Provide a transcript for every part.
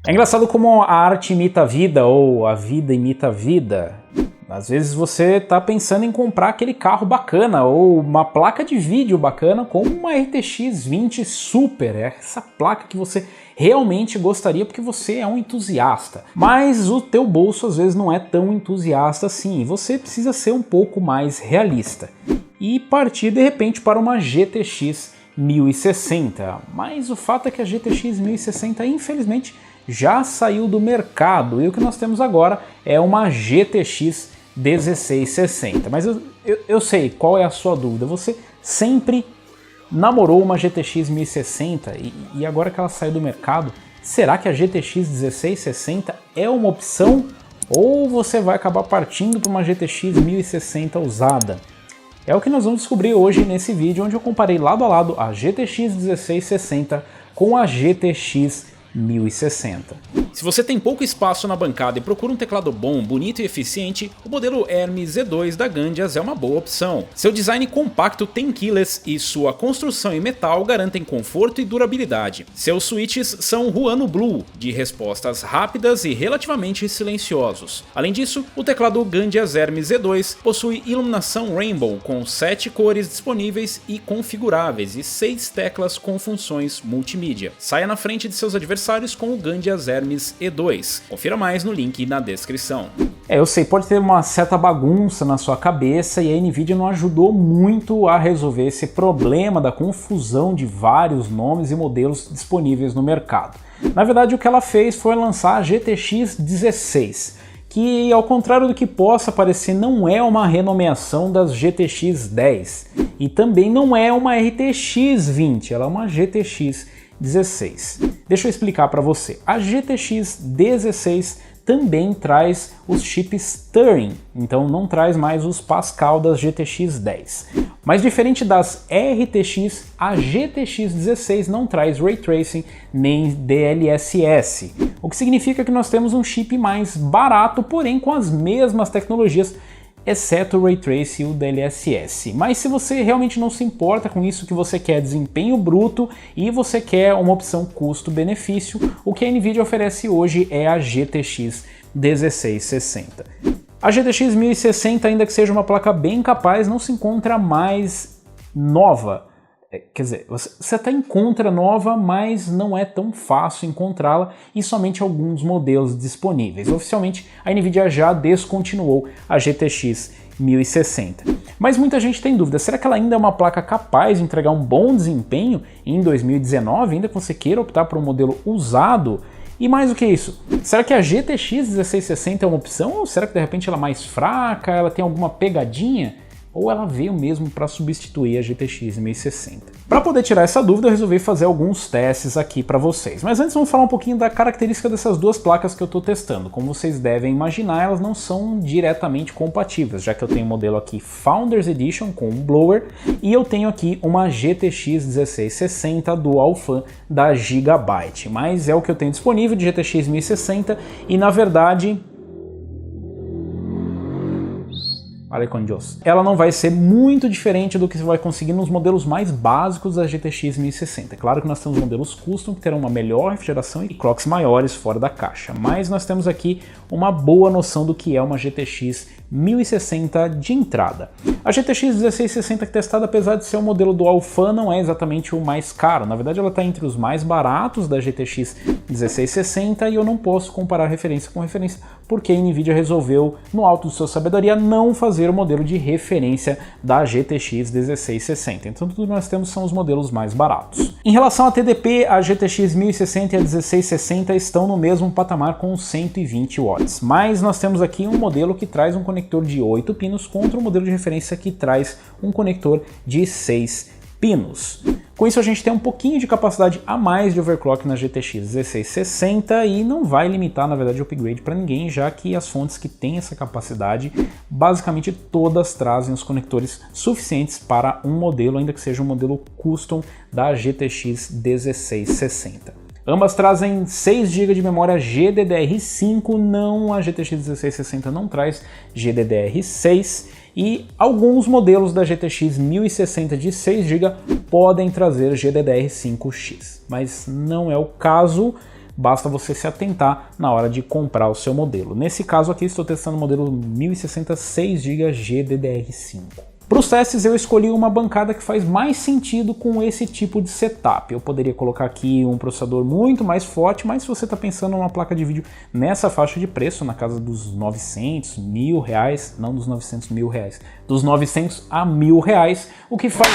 É engraçado como a arte imita a vida ou a vida imita a vida. Às vezes você está pensando em comprar aquele carro bacana ou uma placa de vídeo bacana como uma RTX 20 Super, é essa placa que você realmente gostaria porque você é um entusiasta. Mas o teu bolso às vezes não é tão entusiasta assim, e você precisa ser um pouco mais realista e partir de repente para uma GTX 1060. Mas o fato é que a GTX 1060 infelizmente já saiu do mercado e o que nós temos agora é uma GTX 1660. Mas eu sei qual é a sua dúvida. Você sempre namorou uma GTX 1060 e agora que ela saiu do mercado, será que a GTX 1660 é uma opção? Ou você vai acabar partindo para uma GTX 1060 usada? É o que nós vamos descobrir hoje nesse vídeo, onde eu comparei lado a lado a GTX 1660 com a GTX 1060. Se você tem pouco espaço na bancada e procura um teclado bom, bonito e eficiente, o modelo Hermes Z2 da Gandias é uma boa opção. Seu design compacto tem keyless e sua construção em metal garantem conforto e durabilidade. Seus switches são Huano Blue, de respostas rápidas e relativamente silenciosos. Além disso, o teclado Gandias Hermes Z2 possui iluminação Rainbow com 7 cores disponíveis e configuráveis e 6 teclas com funções multimídia. Saia na frente de seus adversários com o Gandias Hermes E2. Confira mais no link na descrição. Eu sei, pode ter uma certa bagunça na sua cabeça e a Nvidia não ajudou muito a resolver esse problema da confusão de vários nomes e modelos disponíveis no mercado. Na verdade, o que ela fez foi lançar a GTX 16, que ao contrário do que possa parecer, não é uma renomeação das GTX 10 e também não é uma RTX 20, ela é uma GTX 16. Deixa eu explicar para você. A GTX 16 também traz os chips Turing, então não traz mais os Pascal das GTX 10. Mas diferente das RTX, a GTX 16 não traz Ray Tracing nem DLSS, o que significa que nós temos um chip mais barato, porém com as mesmas tecnologias, exceto o Ray Tracing e o DLSS. Mas se você realmente não se importa com isso, que você quer desempenho bruto e você quer uma opção custo-benefício, o que a Nvidia oferece hoje é a GTX 1660. A GTX 1060, ainda que seja uma placa bem capaz, não se encontra mais nova. Quer dizer, você até encontra nova, mas não é tão fácil encontrá-la e somente alguns modelos disponíveis. Oficialmente, a Nvidia já descontinuou a GTX 1060. Mas muita gente tem dúvida, será que ela ainda é uma placa capaz de entregar um bom desempenho em 2019, ainda que você queira optar por um modelo usado? E mais do que isso, será que a GTX 1660 é uma opção ou será que de repente ela é mais fraca, ela tem alguma pegadinha? Ou ela veio mesmo para substituir a GTX 1060. Para poder tirar essa dúvida, eu resolvi fazer alguns testes aqui para vocês. Mas antes vamos falar um pouquinho da característica dessas duas placas que eu estou testando. Como vocês devem imaginar, elas não são diretamente compatíveis, já que eu tenho um modelo aqui Founders Edition com um blower e eu tenho aqui uma GTX 1660 Dual Fan da Gigabyte. Mas é o que eu tenho disponível de GTX 1060 e na verdade... ela não vai ser muito diferente do que você vai conseguir nos modelos mais básicos da GTX 1060. É claro que nós temos modelos custom que terão uma melhor refrigeração e clocks maiores fora da caixa, mas nós temos aqui uma boa noção do que é uma GTX 1060 de entrada. A GTX 1660 testada, apesar de ser um modelo Dual Fan, não é exatamente o mais caro. Na verdade, ela está entre os mais baratos da GTX 1660 e eu não posso comparar referência com referência porque a Nvidia resolveu, no alto de sua sabedoria, não fazer o modelo de referência da GTX 1660. Então tudo que nós temos são os modelos mais baratos. Em relação a TDP, a GTX 1060 e a 1660 estão no mesmo patamar com 120 watts, mas nós temos aqui um modelo que traz um conector de 8 pinos contra um modelo de referência que traz um conector de 6 pinos. Com isso a gente tem um pouquinho de capacidade a mais de overclock na GTX 1660 e não vai limitar na verdade o upgrade para ninguém, já que as fontes que têm essa capacidade basicamente todas trazem os conectores suficientes para um modelo, ainda que seja um modelo custom da GTX 1660. Ambas trazem 6 GB de memória GDDR5, não a GTX 1660 não traz GDDR6 e alguns modelos da GTX 1060 de 6 GB podem trazer GDDR5X, mas não é o caso basta você se atentar na hora de comprar o seu modelo. Nesse caso aqui estou testando o modelo 1060 6GB GDDR5. Para os testes eu escolhi uma bancada que faz mais sentido com esse tipo de setup. Eu poderia colocar aqui um processador muito mais forte, mas se você está pensando numa placa de vídeo nessa faixa de preço, na casa dos 900, R$1.000, não dos 900, R$1.000, dos 900 a R$1.000, o que faz...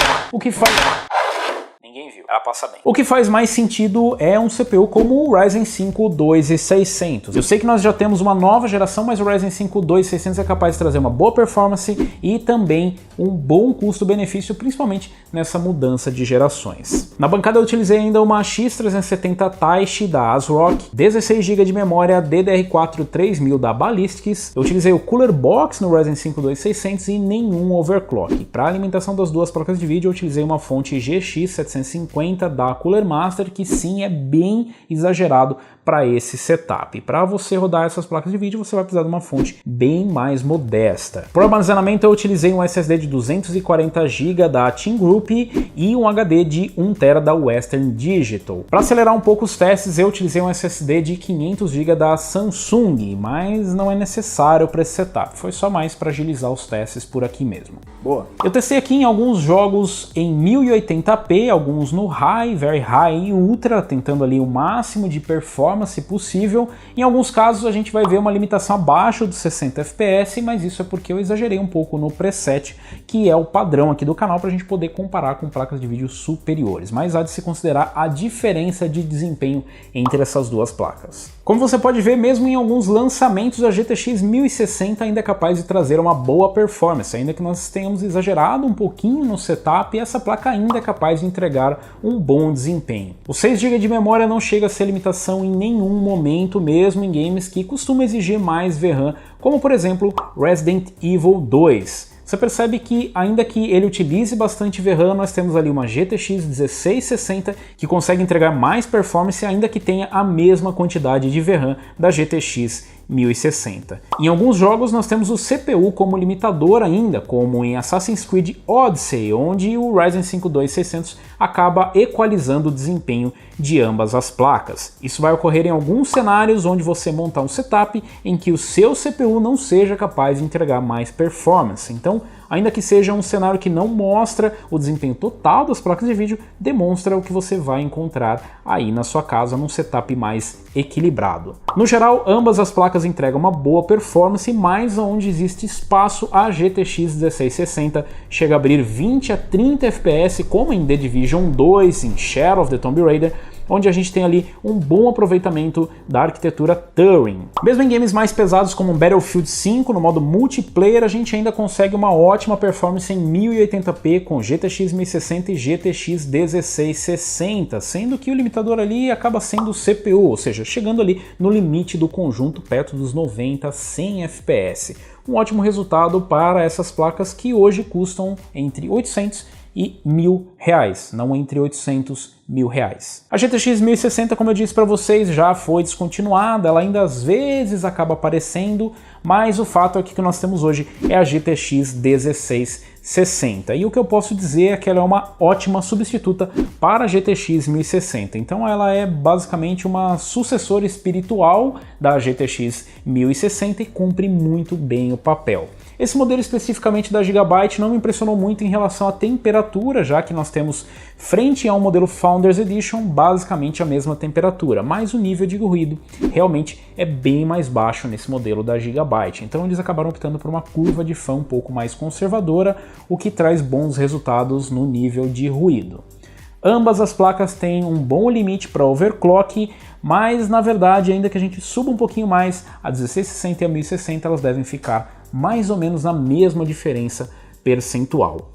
Ninguém viu, ela passa bem. O que faz mais sentido é um CPU como o Ryzen 5 2600. Eu sei que nós já temos uma nova geração, mas o Ryzen 5 2600 é capaz de trazer uma boa performance e também um bom custo-benefício, principalmente nessa mudança de gerações. Na bancada eu utilizei ainda uma X370 Taishi da ASRock, 16 GB de memória DDR4 3000 da Ballistics, eu utilizei o Cooler Box no Ryzen 5 2600 e nenhum overclock. Para a alimentação das duas placas de vídeo eu utilizei uma fonte GX 750 da Cooler Master, que sim é bem exagerado para esse setup. Para você rodar essas placas de vídeo você vai precisar de uma fonte bem mais modesta. Para o armazenamento eu utilizei um SSD de 240 GB da Team Group e um HD de 1 TB da Western Digital. Para acelerar um pouco os testes eu utilizei um SSD de 500 GB da Samsung, mas não é necessário para esse setup, foi só mais para agilizar os testes por aqui mesmo. Boa. Eu testei aqui em alguns jogos em 1080p, alguns no High, Very High e Ultra, tentando ali o máximo de performance possível. Em alguns casos a gente vai ver uma limitação abaixo dos 60 FPS, mas isso é porque eu exagerei um pouco no preset, que é o padrão aqui do canal para a gente poder comparar com placas de vídeo superiores, mas há de se considerar a diferença de desempenho entre essas duas placas. Como você pode ver, mesmo em alguns lançamentos, a GTX 1060 ainda é capaz de trazer uma boa performance, ainda que nós tenhamos exagerado um pouquinho no setup, essa placa ainda é capaz de entregar um bom desempenho. O 6 GB de memória não chega a ser limitação em nenhum momento, mesmo em games que costumam exigir mais VRAM, como por exemplo Resident Evil 2. Você percebe que, ainda que ele utilize bastante VRAM, nós temos ali uma GTX 1660 que consegue entregar mais performance, ainda que tenha a mesma quantidade de VRAM da GTX 1060. Em alguns jogos nós temos o CPU como limitador ainda, como em Assassin's Creed Odyssey, onde o Ryzen 5 2600 acaba equalizando o desempenho de ambas as placas. Isso vai ocorrer em alguns cenários onde você montar um setup em que o seu CPU não seja capaz de entregar mais performance. Então, ainda que seja um cenário que não mostra o desempenho total das placas de vídeo, demonstra o que você vai encontrar aí na sua casa num setup mais equilibrado. No geral, ambas as placas entregam uma boa performance, mas onde existe espaço, a GTX 1660 chega a abrir 20 a 30 FPS, como em The Division 2, em Shadow of the Tomb Raider, onde a gente tem ali um bom aproveitamento da arquitetura Turing. Mesmo em games mais pesados como Battlefield 5, no modo multiplayer, a gente ainda consegue uma ótima performance em 1080p com GTX 1060 e GTX 1660, sendo que o limitador ali acaba sendo o CPU, ou seja, chegando ali no limite do conjunto perto dos 90 a 100 FPS. Um ótimo resultado para essas placas que hoje custam entre 800 e R$1.000, não entre 800 e R$1.000. A GTX 1060, como eu disse para vocês, já foi descontinuada, ela ainda às vezes acaba aparecendo, mas o fato é que o que nós temos hoje é a GTX 1660. E o que eu posso dizer é que ela é uma ótima substituta para a GTX 1060. Então ela é basicamente uma sucessora espiritual da GTX 1060 e cumpre muito bem o papel. Esse modelo especificamente da Gigabyte não me impressionou muito em relação à temperatura, já que nós temos, frente a um modelo Founders Edition, basicamente a mesma temperatura, mas o nível de ruído realmente é bem mais baixo nesse modelo da Gigabyte. Então eles acabaram optando por uma curva de fã um pouco mais conservadora, o que traz bons resultados no nível de ruído. Ambas as placas têm um bom limite para overclock, mas na verdade, ainda que a gente suba um pouquinho mais, a 1660 e a 1060 elas devem ficar mais ou menos na mesma diferença percentual.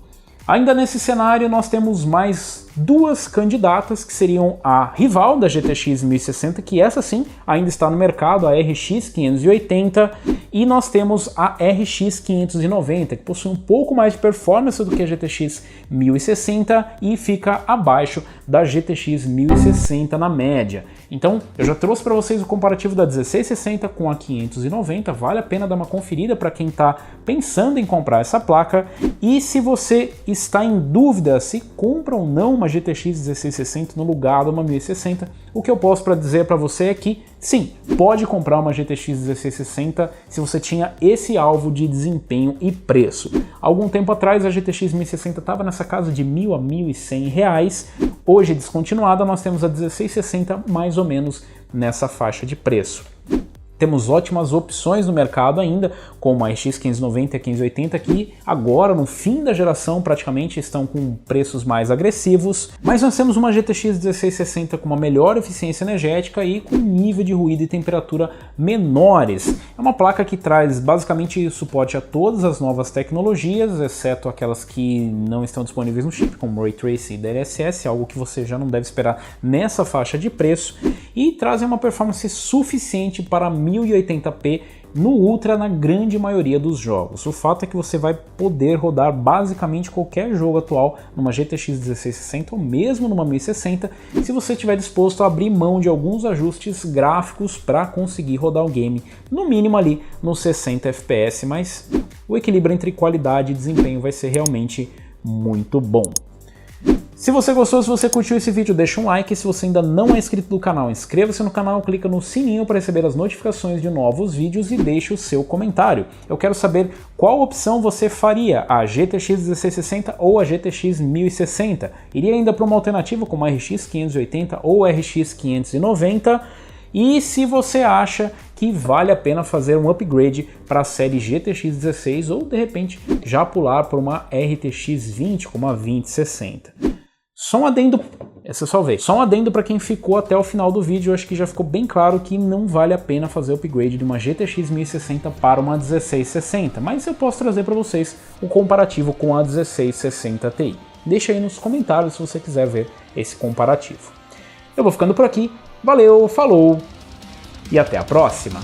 Ainda nesse cenário nós temos mais duas candidatas que seriam a rival da GTX 1060, que essa sim ainda está no mercado, a RX 580, E nós temos a RX 590, que possui um pouco mais de performance do que a GTX 1060 e fica abaixo da GTX 1060 na média. Então, eu já trouxe para vocês o comparativo da 1660 com a 590, vale a pena dar uma conferida para quem está pensando em comprar essa placa. E se você está em dúvida se compra ou não uma GTX 1660 no lugar de uma 1060, o que eu posso dizer para você é que sim, pode comprar uma GTX 1660 se você tinha esse alvo de desempenho e preço. Algum tempo atrás a GTX 1060 estava nessa casa de R$1.000 a R$1.100, hoje descontinuada nós temos a 1660 mais ou menos nessa faixa de preço. Temos ótimas opções no mercado ainda, como a RX 590 e a 580, que agora, no fim da geração, praticamente estão com preços mais agressivos. Mas nós temos uma GTX 1660 com uma melhor eficiência energética e com nível de ruído e temperatura menores. É uma placa que traz basicamente suporte a todas as novas tecnologias, exceto aquelas que não estão disponíveis no chip, como Ray Tracing e DLSS, algo que você já não deve esperar nessa faixa de preço, e trazem uma performance suficiente para 1080p no Ultra na grande maioria dos jogos. O fato é que você vai poder rodar basicamente qualquer jogo atual numa GTX 1660 ou mesmo numa 1060 se você estiver disposto a abrir mão de alguns ajustes gráficos para conseguir rodar o game no mínimo ali nos 60 FPS, mas o equilíbrio entre qualidade e desempenho vai ser realmente muito bom. Se você gostou, se você curtiu esse vídeo, deixa um like. Se você ainda não é inscrito no canal, inscreva-se no canal, clica no sininho para receber as notificações de novos vídeos e deixe o seu comentário. Eu quero saber qual opção você faria, a GTX 1660 ou a GTX 1060. Iria ainda para uma alternativa como a RX 580 ou a RX 590? E se você acha que vale a pena fazer um upgrade para a série GTX 16 ou de repente já pular para uma RTX 20 como a 2060. Só um adendo, essa só vez. Só um adendo para quem ficou até o final do vídeo, eu acho que já ficou bem claro que não vale a pena fazer o upgrade de uma GTX 1060 para uma 1660, mas eu posso trazer para vocês o comparativo com a 1660 Ti. Deixa aí nos comentários se você quiser ver esse comparativo. Eu vou ficando por aqui, valeu, falou e até a próxima!